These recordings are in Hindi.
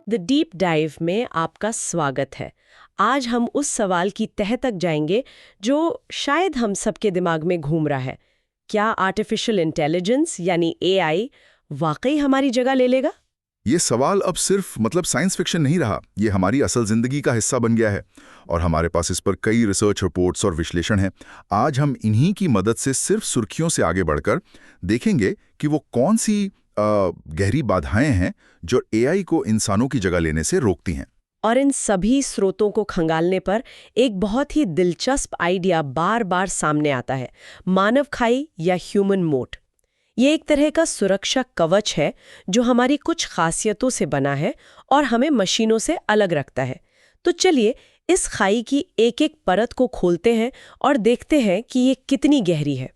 द डीप डाइव में आपका स्वागत है। आज हम उस सवाल की तह तक जाएंगे जो शायद हम सबके दिमाग में घूम रहा है। क्या आर्टिफिशियल इंटेलिजेंस यानी एआई वाकई हमारी जगह ले लेगा? ये सवाल अब सिर्फ साइंस फिक्शन नहीं रहा, ये हमारी असल जिंदगी का हिस्सा बन गया है और हमारे पास इस पर कई रिसर्च रिपोर्ट्स और विश्लेषण हैं। आज हम इन्हीं की मदद से सिर्फ सुर्खियों से आगे बढ़कर देखेंगे कि वो कौन सी गहरी बाधाएं हैं जो एआई को इंसानों की जगह लेने से रोकती हैं। और इन सभी स्रोतों को खंगालने पर एक बहुत ही दिलचस्प आइडिया बार बार सामने आता है, मानव खाई या ह्यूमन मोट। ये एक तरह का सुरक्षा कवच है जो हमारी कुछ खासियतों से बना है और हमें मशीनों से अलग रखता है। तो चलिए इस खाई की एक एक परत को खोलते हैं और देखते हैं कि ये कितनी गहरी है।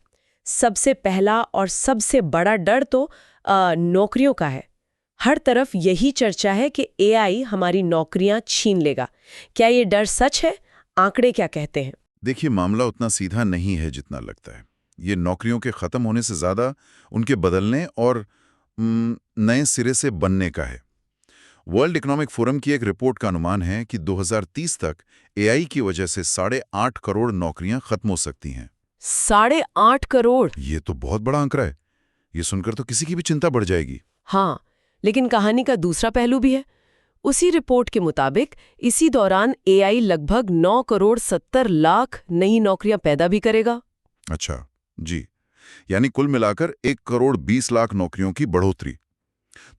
सबसे पहला और सबसे बड़ा डर तो नौकरियों का है। हर तरफ यही चर्चा है कि एआई हमारी नौकरियां छीन लेगा। क्या ये डर सच है? आंकड़े क्या कहते हैं? देखिए, मामला उतना सीधा नहीं है जितना लगता है। ये नौकरियों के खत्म होने से ज्यादा उनके बदलने और नए सिरे से बनने का है। वर्ल्ड इकोनॉमिक फोरम की एक रिपोर्ट का अनुमान है कि 2030 तक एआई की वजह से 8.5 करोड़ नौकरियां खत्म हो सकती हैं। 8.5 करोड़? ये तो बहुत बड़ा आंकड़ा है। ये सुनकर तो किसी की भी चिंता बढ़ जाएगी। हाँ, लेकिन कहानी का दूसरा पहलू भी है। उसी रिपोर्ट के मुताबिक इसी दौरान एआई लगभग 9 करोड़ 70 लाख नई नौकरियां पैदा भी करेगा। अच्छा जी, यानी कुल मिलाकर 1 करोड़ 20 लाख नौकरियों की बढ़ोतरी।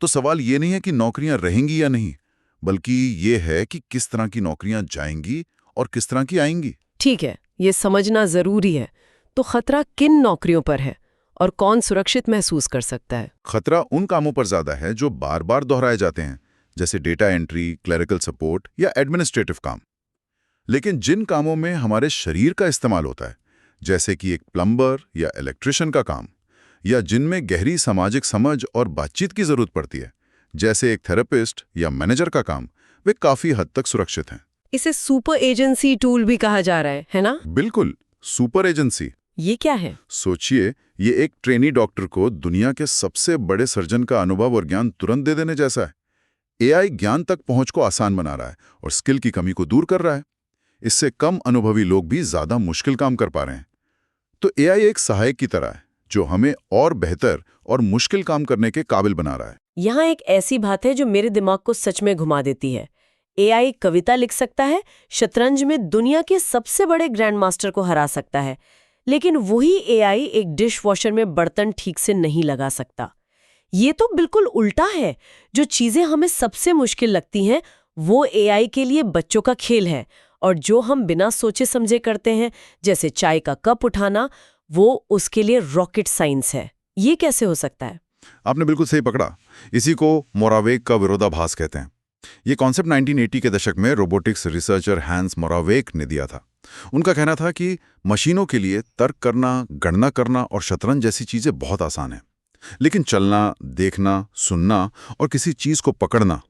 तो सवाल ये नहीं है कि नौकरियां रहेंगी या नहीं, बल्कि ये है कि किस तरह की नौकरियां जाएंगी और किस तरह की आएंगी। ठीक है, ये समझना जरूरी है। तो खतरा किन नौकरियों पर है और कौन सुरक्षित महसूस कर सकता है? खतरा उन कामों पर ज्यादा है जो बार बार दोहराए जाते हैं, जैसे डेटा एंट्री, क्लरिकल सपोर्ट या एडमिनिस्ट्रेटिव काम। लेकिन जिन कामों में हमारे शरीर का इस्तेमाल होता है, जैसे कि एक प्लम्बर या इलेक्ट्रिशियन का काम, या जिनमें गहरी सामाजिक समझ और बातचीत की जरूरत पड़ती है, जैसे एक थेरेपिस्ट या मैनेजर का काम, वे काफी हद तक सुरक्षित हैं। इसे सुपर एजेंसी टूल भी कहा जा रहा है ना? बिल्कुल, सुपर एजेंसी। ये क्या है? सोचिए, ये एक ट्रेनी डॉक्टर को दुनिया के सबसे बड़े सर्जन का अनुभव और ज्ञान तुरंत दे देने जैसा है। एआई ज्ञान तक पहुंच को आसान बना रहा है और स्किल की कमी को दूर कर रहा है। इससे कम अनुभवी लोग भी ज्यादा मुश्किल काम कर पा रहे हैं। तो एआई एक सहायक की तरह है जो हमें और बेहतर और मुश्किल काम करने के काबिल बना रहा है। यहाँ एक ऐसी बात है जो मेरे दिमाग को सच में घुमा देती है। एआई कविता लिख सकता है, शतरंज में दुनिया के सबसे बड़े ग्रैंड मास्टर को हरा सकता है, लेकिन वही एआई एक डिशवॉशर में बर्तन ठीक से नहीं लगा सकता। ये तो बिल्कुल उल्टा है। जो चीजें हमें सबसे मुश्किल लगती हैं, वो एआई के लिए बच्चों का खेल है, और जो हम बिना सोचे समझे करते हैं, जैसे चाय का कप उठाना, वो उसके लिए रॉकेट साइंस है। ये कैसे हो सकता है? आपने बिल्कुल सही पकड़ा। इसी को मोरावेक का विरोधाभास कहते हैं। ये कॉन्सेप्ट 1980 के दशक में रोबोटिक्स रिसर्चर हैंस मोरावेक ने दिया था। उनका कहना था कि मशीनों के लिए तर्क करना, गणना करना और शतरंज जैसी चीजें बहुत आसान है, लेकिन चलना, देखना, सुनना और किसी चीज को पकड़ना,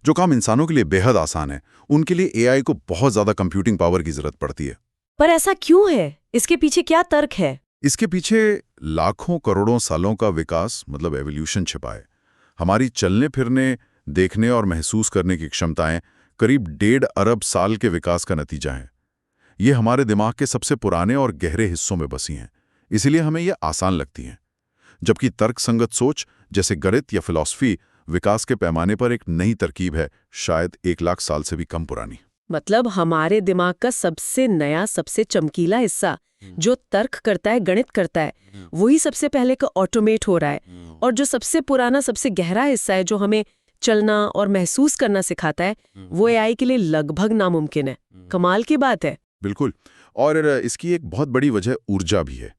जो काम इंसानों के लिए बेहद आसान है, उनके लिए एआई को बहुत ज्यादा कंप्यूटिंग पावर की जरूरत पड़ती है। पर ऐसा क्यों है? इसके पीछे क्या तर्क है? इसके पीछे लाखों करोड़ों सालों का विकास एवोल्यूशन छिपा है। हमारी चलने फिरने, देखने और महसूस करने की क्षमताएं करीब 1.5 अरब साल के विकास का नतीजा है। ये हमारे दिमाग के सबसे पुराने और गहरे हिस्सों में बसी हैं, इसीलिए हमें ये आसान लगती हैं। जबकि तर्कसंगत सोच जैसे गणित या फिलॉसफी विकास के पैमाने पर एक नई तरकीब है, शायद 1 लाख साल से भी कम पुरानी। मतलब हमारे दिमाग का सबसे नया, सबसे चमकीला हिस्सा जो तर्क करता है, गणित करता है, वही सबसे पहले का ऑटोमेट हो रहा है, और जो सबसे पुराना, सबसे गहरा हिस्सा है जो हमें चलना और महसूस करना सिखाता है, वो एआई के लिए लगभग नामुमकिन है। कमाल की बात है। बिल्कुल। और इसकी एक बहुत बड़ी वजह ऊर्जा भी है।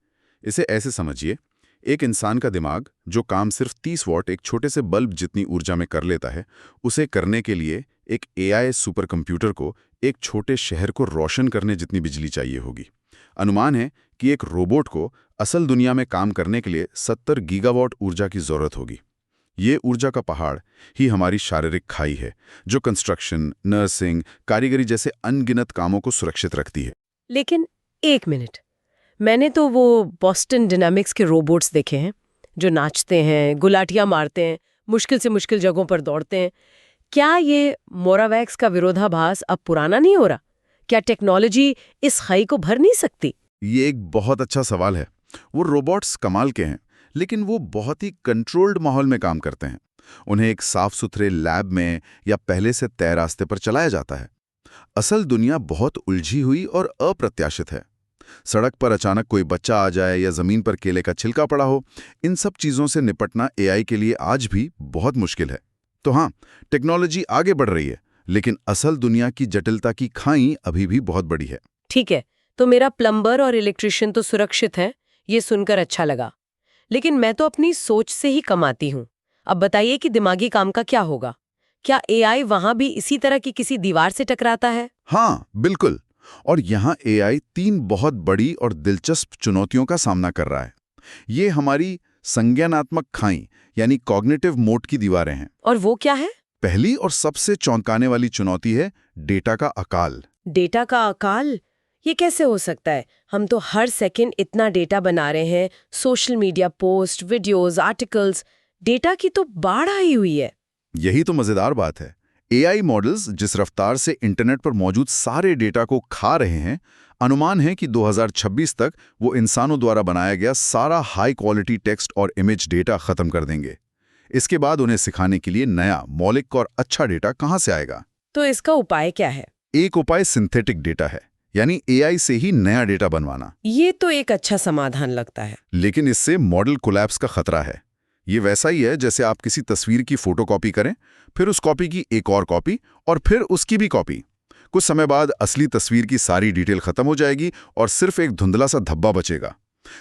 इसे ऐसे समझिए, एक इंसान का दिमाग जो काम सिर्फ 30 वॉट एक छोटे से बल्ब जितनी ऊर्जा में कर लेता है, उसे करने के लिए एक एआई सुपर कंप्यूटर को एक छोटे शहर को रोशन करने जितनी बिजली चाहिए होगी। अनुमान है कि एक रोबोट को असल दुनिया में काम करने के लिए 70 गीगावाट ऊर्जा की जरूरत होगी। ये ऊर्जा का पहाड़ ही हमारी शारीरिक खाई है, जो कंस्ट्रक्शन, नर्सिंग, कारीगरी जैसे अनगिनत कामों को सुरक्षित रखती है। लेकिन एक मिनट, मैंने तो वो बॉस्टन डायनामिक्स के रोबोट्स देखे हैं जो नाचते हैं, गुलाटियां मारते हैं, मुश्किल से मुश्किल जगहों पर दौड़ते हैं। क्या ये मोरावैक्स का विरोधाभास अब पुराना नहीं हो रहा? क्या टेक्नोलॉजी इस खाई को भर नहीं सकती? ये एक बहुत अच्छा सवाल है। वो रोबोट्स कमाल के हैं, लेकिन वो बहुत ही कंट्रोल्ड माहौल में काम करते हैं। उन्हें एक साफ सुथरे लैब में या पहले से तय रास्ते पर चलाया जाता है। असल दुनिया बहुत उलझी हुई और अप्रत्याशित है। सड़क पर अचानक कोई बच्चा आ जाए या जमीन पर केले का छिलका पड़ा हो, इन सब चीजों से निपटना एआई के लिए आज भी बहुत मुश्किल है। तो हाँ, टेक्नोलॉजी आगे बढ़ रही है, लेकिन असल दुनिया की जटिलता की खाई अभी भी बहुत बड़ी है। ठीक है, तो मेरा प्लम्बर और इलेक्ट्रिशियन तो सुरक्षित है, ये सुनकर अच्छा लगा। लेकिन मैं तो अपनी सोच से ही कमाती हूँ। अब बताइए कि दिमागी काम का क्या होगा? क्या एआई वहां भी इसी तरह की किसी दीवार से टकराता है? हाँ, बिल्कुल। और यहाँ एआई 3 बहुत बड़ी और दिलचस्प चुनौतियों का सामना कर रहा है। ये हमारी संज्ञानात्मक खाई यानी कॉग्निटिव मोड की दीवारें हैं। और वो क्या है? पहली और सबसे चौंकाने वाली चुनौती है डेटा का अकाल। डेटा का अकाल? ये कैसे हो सकता है? हम तो हर सेकंड इतना डेटा बना रहे हैं, social media post, videos, articles, data की तो बाढ़ आई हुई है। यही तो मजेदार बात है। एआई मॉडल्स जिस रफ्तार से इंटरनेट पर मौजूद सारे डेटा को खा रहे हैं, अनुमान है कि 2026 तक वो इंसानों द्वारा बनाया गया सारा हाई क्वालिटी टेक्स्ट और इमेज डेटा खत्म कर देंगे। इसके बाद उन्हें सिखाने के लिए नया, मौलिक और अच्छा डेटा कहां से आएगा? तो इसका उपाय क्या है? एक उपाय सिंथेटिक डेटा है, यानी एआई से ही नया डेटा बनवाना। ये तो एक अच्छा समाधान लगता है। लेकिन इससे मॉडल कोलैप्स का खतरा है। ये वैसा ही है जैसे आप किसी तस्वीर की फोटोकॉपी करें, फिर उस कॉपी की एक और कॉपी और फिर उसकी भी कॉपी। कुछ समय बाद असली तस्वीर की सारी डिटेल खत्म हो जाएगी और सिर्फ एक धुंधला सा धब्बा बचेगा।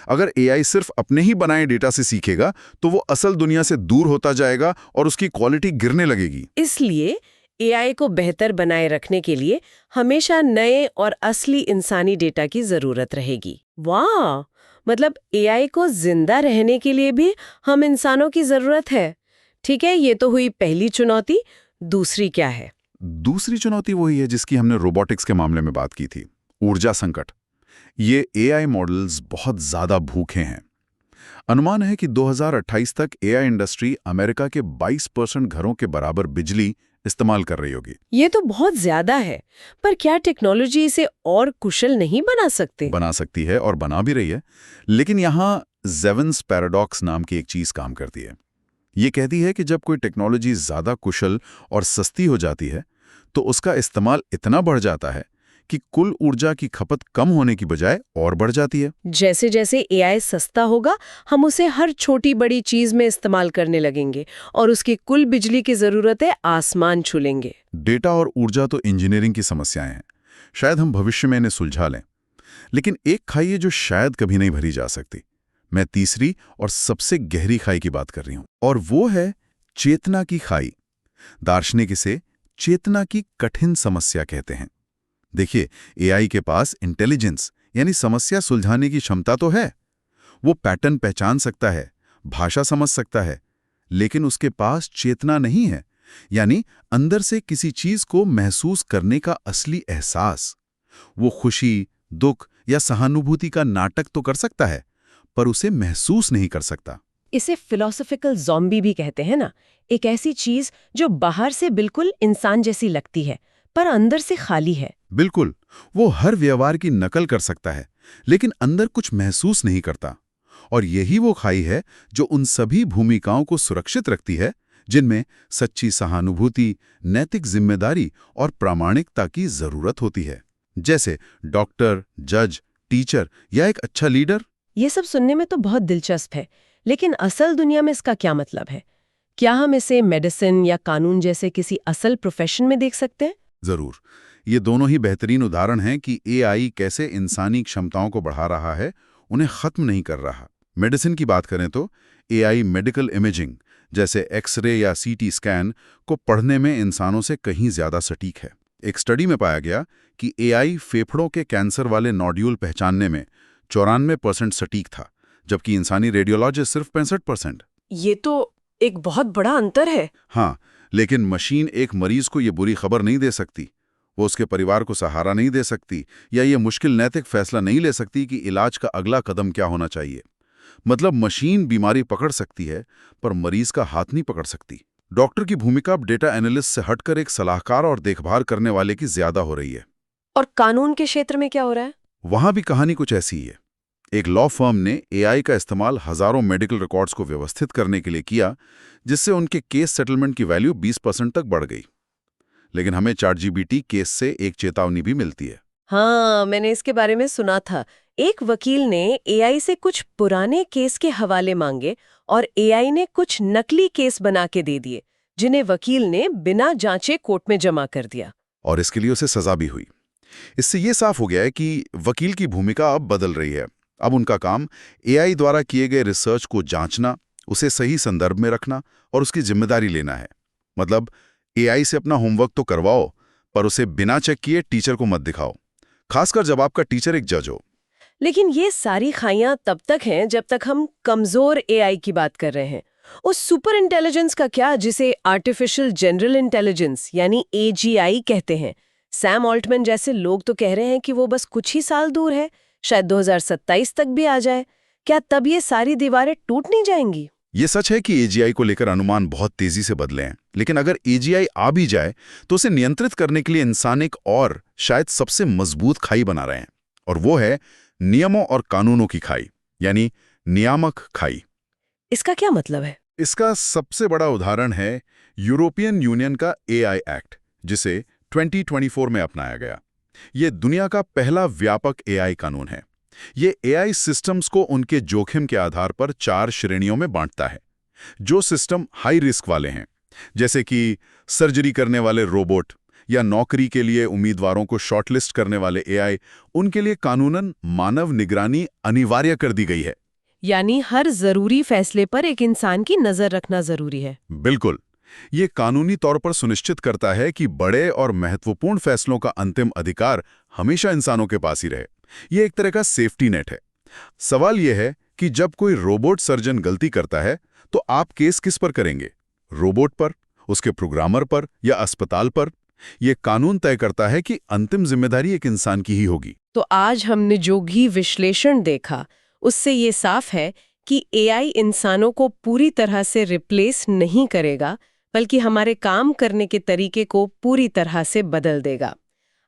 अगर एआई सिर्फ अपने ही बनाए डेटा से सीखेगा तो वो असल दुनिया से दूर होता जाएगा और उसकी क्वालिटी गिरने लगेगी। इसलिए एआई को बेहतर बनाए रखने के लिए हमेशा नए और असली इंसानी डेटा की जरूरत रहेगी। वाह! मतलब एआई को जिंदा रहने के लिए भी हम इंसानों की जरूरत है। ठीक है, ये तो हुई पहली चुनौती। दूसरी क्या है? दूसरी चुनौती वही है जिसकी हमने रोबोटिक्स के मामले में बात की थी, ऊर्जा संकट। ये एआई मॉडल्स बहुत ज्यादा भूखे हैं। अनुमान है कि 2028 तक एआई इंडस्ट्री अमेरिका के 22% घरों के बराबर बिजली इस्तेमाल कर रही होगी। ये तो बहुत ज्यादा है, पर क्या टेक्नोलॉजी इसे और कुशल नहीं बना सकते? बना सकती है और बना भी रही है, लेकिन यहाँ जेवन्स पैराडॉक्स नाम की एक चीज काम करती है। ये कहती है कि जब कोई टेक्नोलॉजी ज्यादा कुशल और सस्ती हो जाती है, तो उसका इस्तेमाल इतना बढ़ जाता है कि कुल ऊर्जा की खपत कम होने की बजाय और बढ़ जाती है। जैसे जैसे एआई सस्ता होगा, हम उसे हर छोटी बड़ी चीज में इस्तेमाल करने लगेंगे और उसकी कुल बिजली की जरूरतें आसमान छू लेंगे। डेटा और ऊर्जा तो इंजीनियरिंग की समस्याएं हैं। शायद हम भविष्य में इन्हें सुलझा लें, लेकिन एक खाई है जो शायद कभी नहीं भरी जा सकती। मैं तीसरी और सबसे गहरी खाई की बात कर रही हूं, और वो है चेतना की खाई। दार्शनिक इसे चेतना की कठिन समस्या कहते हैं। देखिए, एआई के पास इंटेलिजेंस यानी समस्या सुलझाने की क्षमता तो है। वो पैटर्न पहचान सकता है, भाषा समझ सकता है, लेकिन उसके पास चेतना नहीं है, यानी अंदर से किसी चीज को महसूस करने का असली एहसास। वो खुशी, दुख या सहानुभूति का नाटक तो कर सकता है, पर उसे महसूस नहीं कर सकता। इसे फिलोसॉफिकल ज़ॉम्बी भी कहते हैं ना, एक ऐसी चीज जो बाहर से बिल्कुल इंसान जैसी लगती है पर अंदर से खाली है। बिल्कुल, वो हर व्यवहार की नकल कर सकता है, लेकिन अंदर कुछ महसूस नहीं करता। और यही वो खाई है जो उन सभी भूमिकाओं को सुरक्षित रखती है जिनमें सच्ची सहानुभूति, नैतिक जिम्मेदारी और प्रामाणिकता की जरूरत होती है, जैसे डॉक्टर, जज, टीचर या एक अच्छा लीडर। ये सब सुनने में तो बहुत दिलचस्प है, लेकिन असल दुनिया में इसका क्या मतलब है? क्या हम इसे मेडिसिन या कानून जैसे किसी असल प्रोफेशन में देख सकते हैं? जरूर। ये दोनों ही बेहतरीन उदाहरण हैं कि एआई कैसे इंसानी क्षमताओं को बढ़ा रहा है, उन्हें खत्म नहीं कर रहा। मेडिसिन की बात करें तो एआई मेडिकल इमेजिंग जैसे एक्सरे या सीटी स्कैन को पढ़ने में इंसानों से कहीं ज्यादा सटीक है। एक स्टडी में पाया गया कि एआई फेफड़ों के कैंसर वाले नोड्यूल पहचानने में 94% सटीक था, जबकि इंसानी रेडियोलॉजिस्ट सिर्फ 65%। ये तो एक बहुत बड़ा अंतर है। हाँ, लेकिन मशीन एक मरीज को ये बुरी खबर नहीं दे सकती, वो उसके परिवार को सहारा नहीं दे सकती, या ये मुश्किल नैतिक फैसला नहीं ले सकती कि इलाज का अगला कदम क्या होना चाहिए। मतलब मशीन बीमारी पकड़ सकती है, पर मरीज का हाथ नहीं पकड़ सकती। डॉक्टर की भूमिका अब डेटा एनालिस्ट से हटकर एक सलाहकार और देखभाल करने वाले की ज्यादा हो रही है। और कानून के क्षेत्र में क्या हो रहा है? वहां भी कहानी कुछ ऐसी ही है। एक लॉ फर्म ने एआई का इस्तेमाल हजारों मेडिकल रिकॉर्ड्स को व्यवस्थित करने के लिए किया, जिससे उनके केस सेटलमेंट की वैल्यू 20% तक बढ़ गई। लेकिन हमें ChatGPT केस से एक चेतावनी भी मिलती है। हाँ, मैंने इसके बारे में सुना था। एक वकील ने एआई से कुछ पुराने केस के हवाले मांगे और एआई ने कुछ नकली केस बना के दे दिए, जिन्हें वकील ने बिना जांचे कोर्ट में जमा कर दिया। और इसके लिए उसे सजा भी हुई। इससे ये साफ हो गया है कि वकील की भूमिका अब बदल रही है। अब उनका काम एआई द्वारा किए गए रिसर्च को जांचना, उसे सही संदर्भ में रखना और उसकी जिम्मेदारी लेना है। मतलब एआई से अपना होमवर्क तो करवाओ, पर उसे बिना चेक किए टीचर को मत दिखाओ, खासकर जब आपका टीचर एक जज हो। लेकिन ये सारी खाइयां तब तक हैं जब तक हम कमजोर एआई की बात कर रहे हैं। उस सुपर इंटेलिजेंस का क्या, जिसे आर्टिफिशियल जनरल इंटेलिजेंस यानी एजीआई कहते हैं? सैम ऑल्टमैन जैसे लोग तो कह रहे हैं कि वो बस कुछ ही साल दूर है, शायद 2027 तक भी आ जाए। क्या तब ये सारी दीवारें टूट नहीं जाएंगी? ये सच है कि एजीआई को लेकर अनुमान बहुत तेजी से बदले हैं, लेकिन अगर एजीआई आ भी जाए तो उसे नियंत्रित करने के लिए इंसान एक और शायद सबसे मजबूत खाई बना रहे हैं, और वो है नियमों और कानूनों की खाई, यानी नियामक खाई। इसका क्या मतलब है? इसका सबसे बड़ा उदाहरण है यूरोपियन यूनियन का एआई एक्ट, जिसे 2024 में अपनाया गया। ये दुनिया का पहला व्यापक एआई कानून है। ये एआई सिस्टम्स को उनके जोखिम के आधार पर 4 श्रेणियों में बांटता है। जो सिस्टम हाई रिस्क वाले हैं, जैसे कि सर्जरी करने वाले रोबोट या नौकरी के लिए उम्मीदवारों को शॉर्टलिस्ट करने वाले एआई, उनके लिए कानूनन मानव निगरानी अनिवार्य कर दी गई है। यानी हर जरूरी फैसले पर एक इंसान की नजर रखना जरूरी है। बिल्कुल। ये कानूनी तौर पर सुनिश्चित करता है कि बड़े और महत्वपूर्ण फैसलों का अंतिम अधिकार हमेशा इंसानों के पास ही रहे। ये एक तरह का सेफ्टी नेट है। सवाल यह है कि जब कोई रोबोट सर्जन गलती करता है, तो आप केस किस पर करेंगे? रोबोट पर, उसके प्रोग्रामर पर या अस्पताल पर? यह कानून तय करता है कि अंतिम जिम्मेदारी एक इंसान की ही होगी। तो आज हमने जो भी विश्लेषण देखा, उससे ये साफ है कि एआई इंसानों को पूरी तरह से रिप्लेस नहीं करेगा, बल्कि हमारे काम करने के तरीके को पूरी तरह से बदल देगा।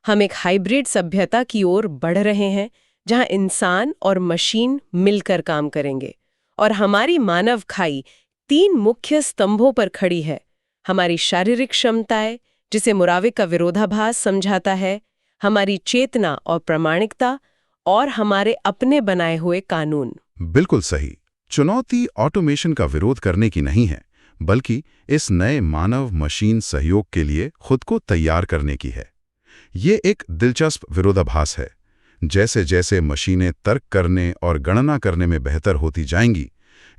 हम एक हाइब्रिड सभ्यता की ओर बढ़ रहे हैं, जहां इंसान और मशीन मिलकर काम करेंगे। और हमारी मानव खाई 3 मुख्य स्तंभों पर खड़ी है। हमारी शारीरिक क्षमताएं, जिसे मुरावे का विरोधाभास समझाता है, हमारी चेतना और प्रामाणिकता, और हमारे अपने बनाए हुए कानून। बिल्कुल सही। चुनौती ऑटोमेशन का विरोध करने की नहीं है, बल्कि इस नए मानव मशीन सहयोग के लिए खुद को तैयार करने की है। ये एक दिलचस्प विरोधाभास है। जैसे जैसे मशीनें तर्क करने और गणना करने में बेहतर होती जाएंगी,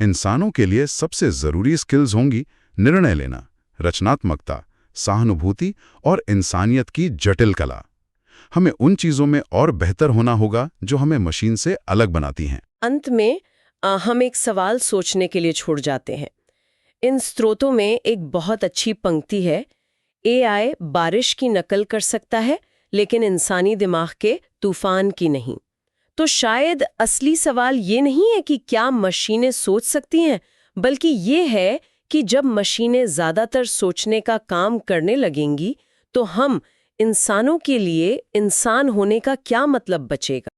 इंसानों के लिए सबसे जरूरी स्किल्स होंगी निर्णय लेना, रचनात्मकता, सहानुभूति और इंसानियत की जटिल कला। हमें उन चीजों में और बेहतर होना होगा जो हमें मशीन से अलग बनाती हैं। अंत में हम एक सवाल सोचने के लिए छोड़ जाते हैं। इन स्रोतों में एक बहुत अच्छी पंक्ति है, एआई बारिश की नकल कर सकता है, लेकिन इंसानी दिमाग के तूफान की नहीं। तो शायद असली सवाल ये नहीं है कि क्या मशीनें सोच सकती हैं, बल्कि ये है कि जब मशीनें ज़्यादातर सोचने का काम करने लगेंगी, तो हम इंसानों के लिए इंसान होने का क्या मतलब बचेगा।